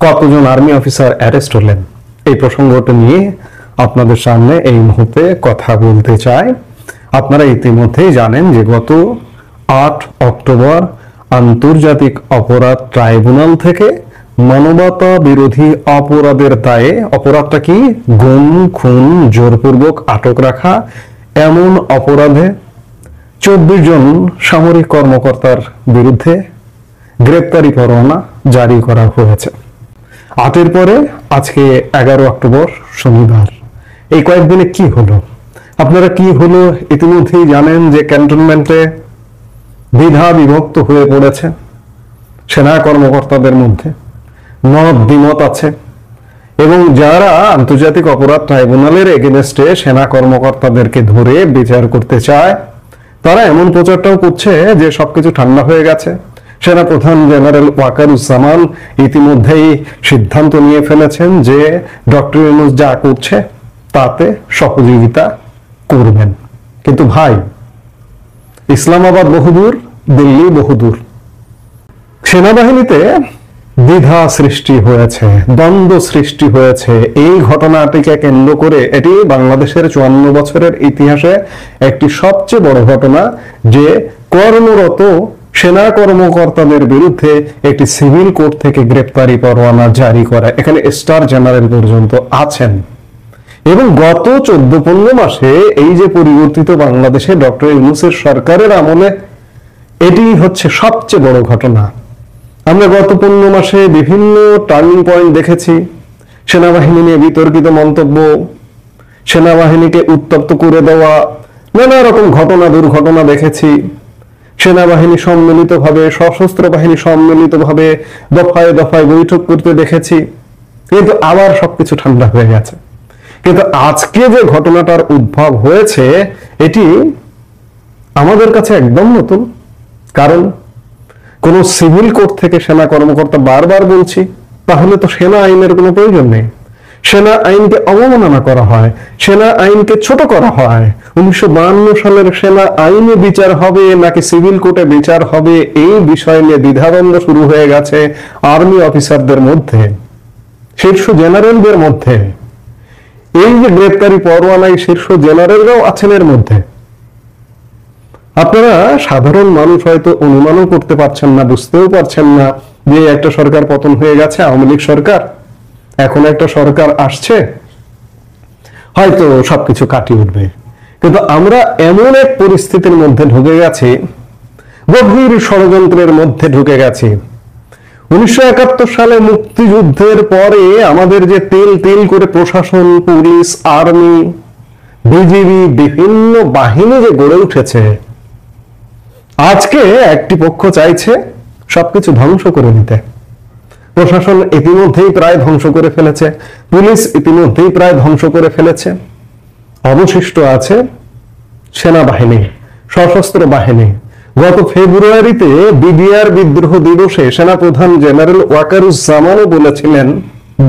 কতজন army officer arrest হলেন, এই প্রসঙ্গটা নিয়ে আপনাদের সামনে এই মুহূর্তে কথা বলতে চাই। আপনারা ইতিমধ্যেই জানেন যে গত 8 অক্টোবর আন্তর্জাতিক অপরাধ ট্রাইব্যুনাল থেকে মানবতা বিরোধী অপরাধের দায়ে, অপরাধটা কি, গুম, খুন, জোরপূর্বক আটক রাখা, এমন অপরাধে 24 জন সামরিক কর্মকর্তার বিরুদ্ধে গ্রেপ্তারি পরোয়ানা জারি করা হয়েছে। 8-এর পরে আজকে 11 অক্টোবর শনিবার। এই কয়েকদিনে কি হলো, আপনারা কি হলো ইতিমধ্যেই জানেন যে ক্যান্টনমেন্টে দ্বিধা বিভক্ত হয়ে পড়েছে সেনা কর্মকর্তাদের মধ্যে, মত দ্বিমত আছে এবং যারা আন্তর্জাতিক অপরাধ ট্রাইব্যুনালের এগেনস্টে সেনা কর্মকর্তাদেরকে ধরে বিচার করতে চায়, তারা এমন প্রচারটাও করছে যে সবকিছু ঠান্ডা হয়ে গেছে। সেনা প্রধান জেনারেল ওয়াকারুজ্জামান ইতিমধ্যেই সিদ্ধান্ত নিয়ে ফেলেছেন যে ডক্টর ইউনূস যা করছে তাতে সহযোগিতা করবেন। কিন্তু ভাই, ইসলামাবাদ বহুদূর, দিল্লি বহুদূর। সেনাবাহিনীতে দ্বিধা সৃষ্টি হয়েছে, দ্বন্দ্ব সৃষ্টি হয়েছে। এই ঘটনাটিকে কেন্দ্র করে এটি বাংলাদেশের 54 বছরের ইতিহাসে একটি সবচেয়ে বড় ঘটনা যে কর্মরত সেনা কর্মকর্তাদের বিরুদ্ধে একটি সিভিল কোর্ট থেকে গ্রেপ্তারি পরোয়ানা জারি করা। এখানে স্টার জেনারেল পর্যন্ত আছেন এবং গত 14-15 মাসে এই যে পরিবর্তিত বাংলাদেশে ডক্টর ইউনূসের সরকারের আমলে এটি হচ্ছে সবচেয়ে বড় ঘটনা। আমরা গত 15 মাসে বিভিন্ন টার্নিং পয়েন্ট দেখেছি। সেনাবাহিনী নিয়ে বিতর্কিত মন্তব্য, সেনাবাহিনীকে উত্তপ্ত করে দেওয়া, নানা রকম ঘটনা দুর্ঘটনা দেখেছি। সেনাবাহিনী সম্মিলিতভাবে, সশস্ত্র বাহিনী সম্মিলিতভাবে দফায় দফায় বৈঠক করতে দেখেছি, কিন্তু আবার সবকিছু ঠান্ডা হয়ে গেছে। কিন্তু আজকে যে ঘটনাটার উদ্ভব হয়েছে এটি আমাদের কাছে একদম নতুন। কারণ কোন সিভিল কোর্ট থেকে সেনা কর্মকর্তা, বারবার বলছি, তাহলে তো সেনা আইনের কোনো প্রয়োজন নেই। সেনা আইনকে অবমাননা করা হয়, সেনা আইনকে ছোট করা হয়। 1952 সালের সেনা আইনে বিচার হবে নাকি সিভিল কোর্টে বিচার হবে, এই বিষয় নিয়ে দ্বিধাদ্বন্দ্ব শুরু হয়ে গেছে আর্মি অফিসারদের মধ্যে, শীর্ষ জেনারেলদের মধ্যে। এই যে গ্রেপ্তারি পরোয়ানায় শীর্ষ জেনারেলরাও আছেন এর মধ্যে। আপনারা সাধারণ মানুষ হয়তো অনুমানও করতে পারছেন না, বুঝতেও পারছেন না যে একটা সরকার পতন হয়ে গেছে, আওয়ামী লীগ সরকার, এখন একটা সরকার আসছে, হয়তো সবকিছু কাটিয়ে উঠবে। কিন্তু আমরা এমন এক পরিস্থিতির মধ্যে ঢুকে গেছি, গভীর ষড়যন্ত্রের মধ্যে ঢুকে গেছি। 1971 সালে মুক্তিযুদ্ধের পরে আমাদের যে তেল তেল করে প্রশাসন, পুলিশ, আর্মি, বিজিবি, বিভিন্ন বাহিনী যে গড়ে উঠেছে, আজকে একটি পক্ষ চাইছে সবকিছু ধ্বংস করে দিতে। প্রশাসন ইতিমধ্যেই প্রায় ধ্বংস করে ফেলেছে, পুলিশ ইতিমধ্যেই প্রায় ধ্বংস করে ফেলেছে। অবশিষ্ট আছে সেনাবাহিনী, সশস্ত্র বাহিনী। গত ফেব্রুয়ারিতে বিডিআর বিদ্রোহ দিবসে সেনাপ্রধান জেনারেল ওয়াকারুজ্জামানও বলেছিলেন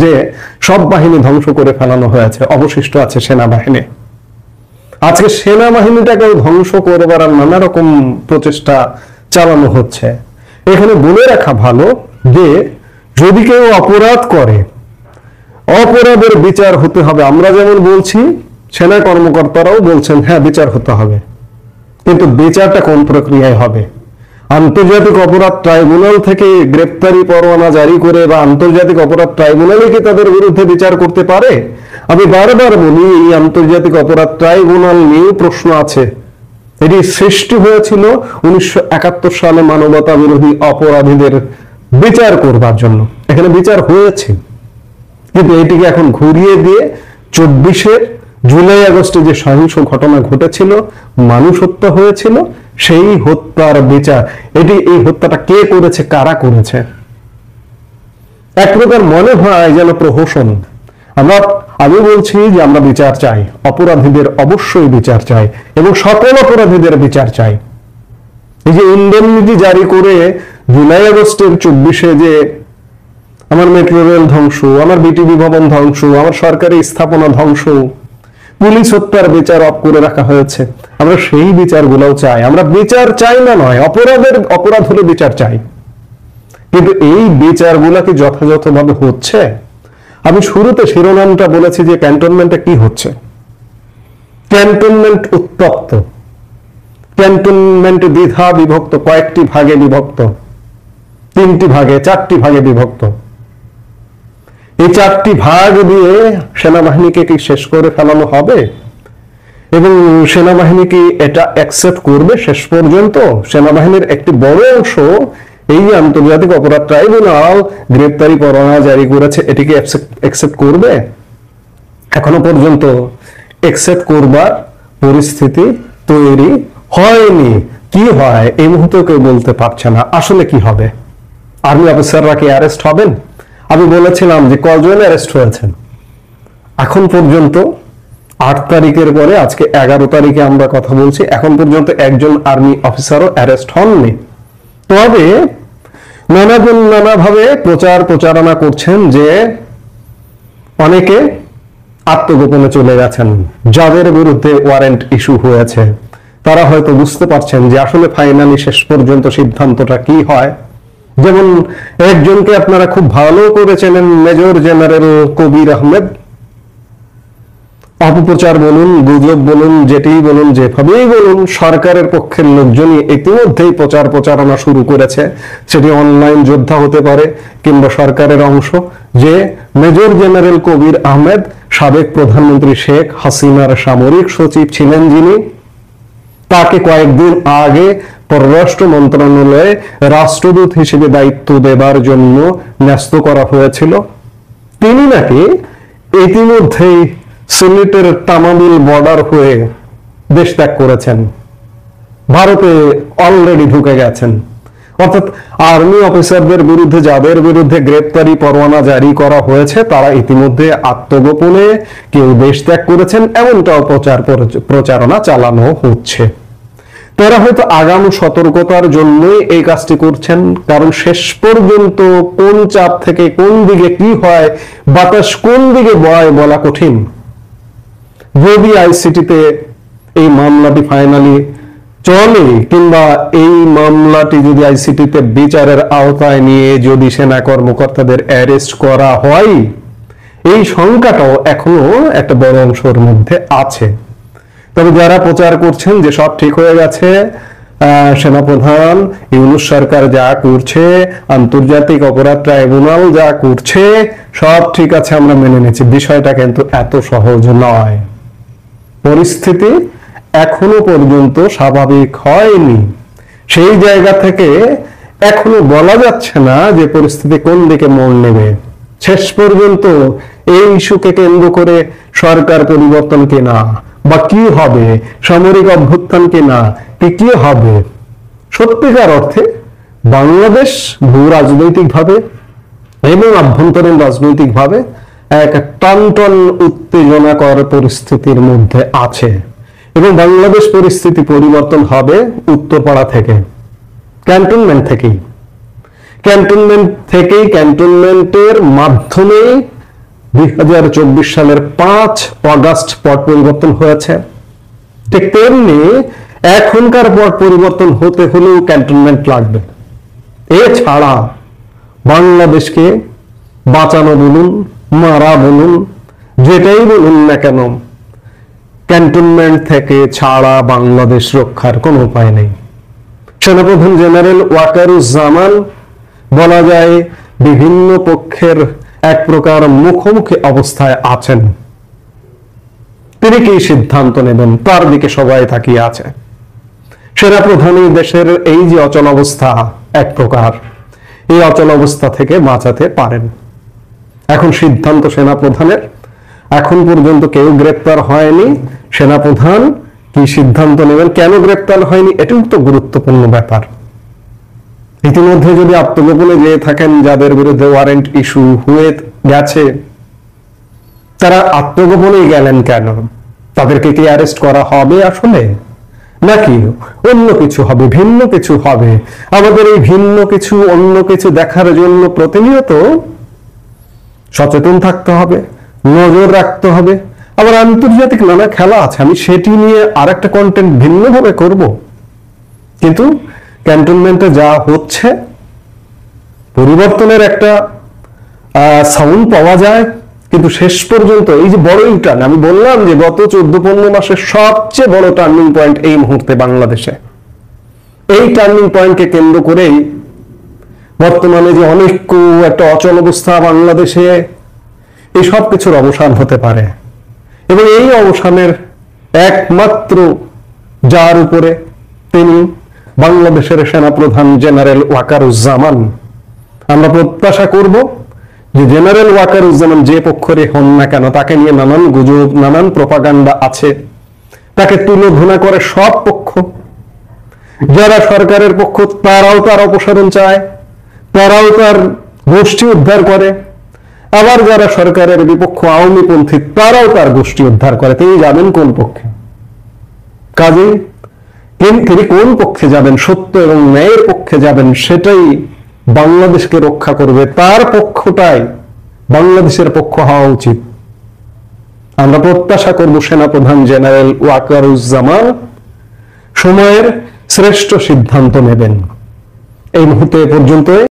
যে সব বাহিনী ধ্বংস করে ফেলানো হয়েছে, অবশিষ্ট আছে সেনাবাহিনী। আজকে সেনাবাহিনীটাকেও ধ্বংস করবার নানা রকম প্রচেষ্টা চালানো হচ্ছে। এখানে বলে রাখা ভালো যে যদি কেউ অপরাধ করে, অপরাধের বিচার হতে হবে। আমরা যেমন বলছি, সেনা কর্মকর্তারাও বলছেন হ্যাঁ বিচার হতে হবে, কিন্তু বিচারটা কোন প্রক্রিয়ায় হবে? আন্তর্জাতিক অপরাধ ট্রাইব্যুনাল থেকে গ্রেপ্তারি পরোয়ানা জারি করে বা আন্তর্জাতিক অপরাধ ট্রাইব্যুনালে কি তাদের বিরুদ্ধে বিচার করতে পারে? আমি বারবার বলি, এই আন্তর্জাতিক অপরাধ ট্রাইব্যুনাল নিয়ে প্রশ্ন আছে। এটি সৃষ্টি হয়েছিল 1971 সালে মানবতা বিরোধী অপরাধীদের বিচার করবার জন্য। এখানে বিচার হয়েছে, কিন্তু এটিকে এখন ঘুরিয়ে দিয়ে 24 জুলাই আগস্টে যে সহিংস ঘটনা ঘটেছিল, মানুষ হত্যা হয়েছিল, সেই হত্যার বিচার। এই হত্যাটা কে করেছে, কারা করেছে? এক প্রকার মনে হয় যেন প্রহসন। আমি বলছি যে আমরা বিচার চাই, অপরাধীদের অবশ্যই বিচার চাই এবং সকল অপরাধীদের বিচার চাই। এই যে ইন্ডেমনিটি জারি করে জুলাই আগস্টের 24-এ যে আমার মেট্রো রেল ধ্বংস, আমার বিটিভি ভবন ধ্বংস, আমার সরকারি স্থাপনা ধ্বংস, পুলিশ হত্যার বিচার অফ করে রাখা হয়েছে, আমরা সেই বিচারগুলোও চাই। আমরা বিচার চাই না নয়, অপরাধ হলে বিচার চাই। কিন্তু এই বিচারগুলা কি যথাযথভাবে হচ্ছে? আমি শুরুতে শিরোনামটা বলেছি যে ক্যান্টনমেন্টে কি হচ্ছে। ক্যান্টনমেন্ট উত্তপ্ত, ক্যান্টনমেন্ট দ্বিধা বিভক্ত, কয়েকটি ভাগে বিভক্ত, 3টি ভাগে 4টি ভাগে বিভক্ত। এই 4টি ভাগ দিয়ে সেনাবাহিনীকে কি শেষ করে ফেলানো হবে? এবং সেনাবাহিনী কি এটা অ্যাকসেপ্ট করবে শেষ পর্যন্ত? সেনাবাহিনীর একটি বড় অংশ এই আন্তর্জাতিক অপরাধ ট্রাইব্যুনাল গ্রেপ্তারি পরোয়ানা জারি করেছে, এটিকে অ্যাকসেপ্ট করবে? এখনো পর্যন্ত অ্যাকসেপ্ট করবার পরিস্থিতি তৈরি হয়নি। কি হয় এই মুহূর্তে কেউ বলতে পারছে না। আসলে কি হবে? আর্মি অফিসাররা কি অ্যারেস্ট হবেন? আমি বলেছিলাম যে কজন অ্যারেস্ট হয়েছেন এখন পর্যন্ত। 8 তারিখের পরে আজকে 11 তারিখে আমরা কথা বলছি, এখন পর্যন্ত একজন আর্মি অফিসারও অ্যারেস্ট হননি। তবে নানাজন নানাভাবে প্রচারণা করছেন যে অনেকে আত্মগোপনে চলে গেছেন, যাদের বিরুদ্ধে ওয়ারেন্ট ইস্যু হয়েছে তারা হয়তো বুঝতে পারছেন যে আসলে ফাইনালি শেষ পর্যন্ত সিদ্ধান্তটা কি হয়। যেমন একজনকে আপনারা খুব ভালো করে চেনেন, মেজর জেনারেল কবির আহমেদ। অপপ্রচার বলুন, গুজব বলুন, যেটি বলুন, যেভাবেই বলুন, সরকারের পক্ষের লোকজনই ইতিমধ্যেই প্রচারণা শুরু করেছে। সেটি অনলাইন যোদ্ধা হতে পারে কিংবা সরকারের অংশ, যে মেজর জেনারেল কবির আহমেদ সাবেক প্রধানমন্ত্রী শেখ হাসিনার সামরিক সচিব ছিলেন, যিনি তাকে কয়েকদিন আগে পররাষ্ট্র মন্ত্রণালয়ে রাষ্ট্রদূত হিসেবে দায়িত্ব দেবার জন্য ন্যস্ত করা হয়েছিল। তিনি নাকি ইতিমধ্যেই সিলেটের তামাবিল বর্ডার হয়ে দেশ ত্যাগ করেছেন, ভারতে অলরেডি ঢুকে গেছেন। অর্থাৎ আর্মি অফিসারদের বিরুদ্ধে, যাদের বিরুদ্ধে গ্রেপ্তারি পরোয়ানা জারি করা হয়েছে, তারা ইতিমধ্যে আত্মগোপনে কেউ দেশ ত্যাগ করেছেন, এমনটাও প্রচারণা চালানো হচ্ছে। তারা হয়তো আগাম সতর্কতার জন্যই এই কাজটি করছেন, কারণ শেষ পর্যন্ত কোন চাপ থেকে কোন দিকে কি হয়, বাতাস কোন দিকে বয় বলা কঠিন। যদি আইসিটিতে এই মামলাটি ফাইনালি চলে, কিংবা এই মামলাটি যদি আইসিটিতে বিচারের আওতায় নিয়ে যদি সেনা কর্মকর্তাদের অ্যারেস্ট করা হয়, এই সংখ্যাটাও এখনো একটা বড় অংশের মধ্যে আছে। তবে যারা প্রচার করছেন যে সব ঠিক হয়ে গেছে, সেনাপ্রধান ইউনূস সরকার যা করছে, আন্তর্জাতিক অপরাধ ট্রাইব্যুনাল যা করছে, সব ঠিক আছে, আমরা মেনে নিচ্ছি, বিষয়টা কিন্তু এত সহজ নয়। পরিস্থিতি এখনো পর্যন্ত স্বাভাবিক হয়নি। সেই জায়গা থেকে এখনো বলা যাচ্ছে না যে পরিস্থিতি কোন দিকে মোড় নেবে। শেষ পর্যন্ত এই ইস্যুকে কেন্দ্র করে সরকার পরিবর্তন কিনা বা কি হবে, সামরিক অভ্যুত্থান কিনা, কি হবে, সত্যিকার অর্থে বাংলাদেশ ভূ রাজনৈতিকভাবে এবং আভ্যন্তরীণ রাজনৈতিকভাবে এক টানটন উত্তেজনাকর পরিস্থিতির মধ্যে আছে। এবং বাংলাদেশ পরিস্থিতি পরিবর্তন হবে উত্তরপাড়া থেকে, ক্যান্টনমেন্ট থেকেই, ক্যান্টনমেন্টের মাধ্যমে 2024 সালের 5 অগাস্ট পট পরিবর্তন হয়েছে। ঠিক তেমনি এখনকার পট পরিবর্তন হতে হলেও ক্যান্টনমেন্ট লাগবে। এছাড়া বাংলাদেশকে বাঁচানো বলুন, মারা বলুন, যেটাই বলুন না কেন, ক্যান্টনমেন্ট থেকে ছাড়া বাংলাদেশ রক্ষার কোনো উপায় নেই। সেনাপ্রধান জেনারেল ওয়াকারুজ্জামান বলা যায় বিভিন্ন পক্ষের এক প্রকার মুখোমুখি অবস্থায় আছেন। তিনি কি সিদ্ধান্ত নেবেন তার দিকে সবাই তাকিয়ে আছে। সেনাপ্রধানই দেশের এই যে অচল অবস্থা, এক প্রকার এই অচল অবস্থা থেকে বাঁচাতে পারেন। এখন সিদ্ধান্ত সেনাপ্রধানের। এখন পর্যন্ত কেউ গ্রেপ্তার হয়নি। সেনাপ্রধান কি সিদ্ধান্ত নেবেন, কেন গ্রেপ্তার হয়নি, এটাও তো গুরুত্বপূর্ণ ব্যাপার। ইতিমধ্যে যদি আত্মগোপনে যেয়ে থাকেন, যাদের বিরুদ্ধে ওয়ারেন্ট ইস্যু হয়ে গেছে, তারা আত্মগোপনে গেলেন কেন? তাদেরকে কি অ্যারেস্ট করা হবে আসলে, নাকি অন্য কিছু হবে, ভিন্ন কিছু হবে? আমাদের এই ভিন্ন কিছু, অন্য কিছু দেখার জন্য প্রতিনিয়ত সচেতন থাকতে হবে, নজর রাখতে হবে। আবার আন্তর্জাতিক নানা খেলা আছে, আমি সেটি নিয়ে আরেকটা কন্টেন্ট ভিন্নভাবে করব। কিন্তু ক্যান্টনমেন্টে যা হচ্ছে পরিবর্তনের একটা সাউন্ড পাওয়া যায়, কিন্তু শেষ পর্যন্ত এই যে বড় ইউটার্ন, আমি বললাম যে গত 14-15 মাসের সবচেয়ে বড় টার্নিং পয়েন্ট এই মুহূর্তে বাংলাদেশে। এই টার্নিং পয়েন্টকে কেন্দ্র করেই বর্তমানে যে অনৈক্য, একটা অচল অবস্থা বাংলাদেশে, এই সব কিছুর অবসান হতে পারে। এবং এই অবসানের একমাত্র যার উপরে, তিনি বাংলাদেশের সেনাপ্রধান জেনারেল ওয়াকারুজ্জামান। আমরা প্রত্যাশা করব যে জেনারেল ওয়াকারুজ্জামান যে পক্ষরে হন না কেন, তাকে নিয়ে নানান গুজব, নানান প্রপাগান্ডা আছে, তাকে তুলোধনা করে সব পক্ষ। যারা সরকারের পক্ষ তারাও তার অপসারণ চায়, তারাও তার গোষ্ঠী উদ্ধার করে, আবার যারা সরকারের বিপক্ষ আওয়ামীপন্থী তারাও তার গোষ্ঠী উদ্ধার করে। তিনি যাবেন কোন পক্ষে? কাজেই তিনি কোন পক্ষে যাবেন, সত্য এবং ন্যায়ের পক্ষে যাবেন, সেটাই বাংলাদেশকে রক্ষা করবে। তার পক্ষটাই বাংলাদেশের পক্ষ হওয়া উচিত। আমরা প্রত্যাশা করব সেনাপ্রধান জেনারেল ওয়াকারুজ্জামান সময়ের শ্রেষ্ঠ সিদ্ধান্ত নেবেন। এই মুহূর্তে পর্যন্ত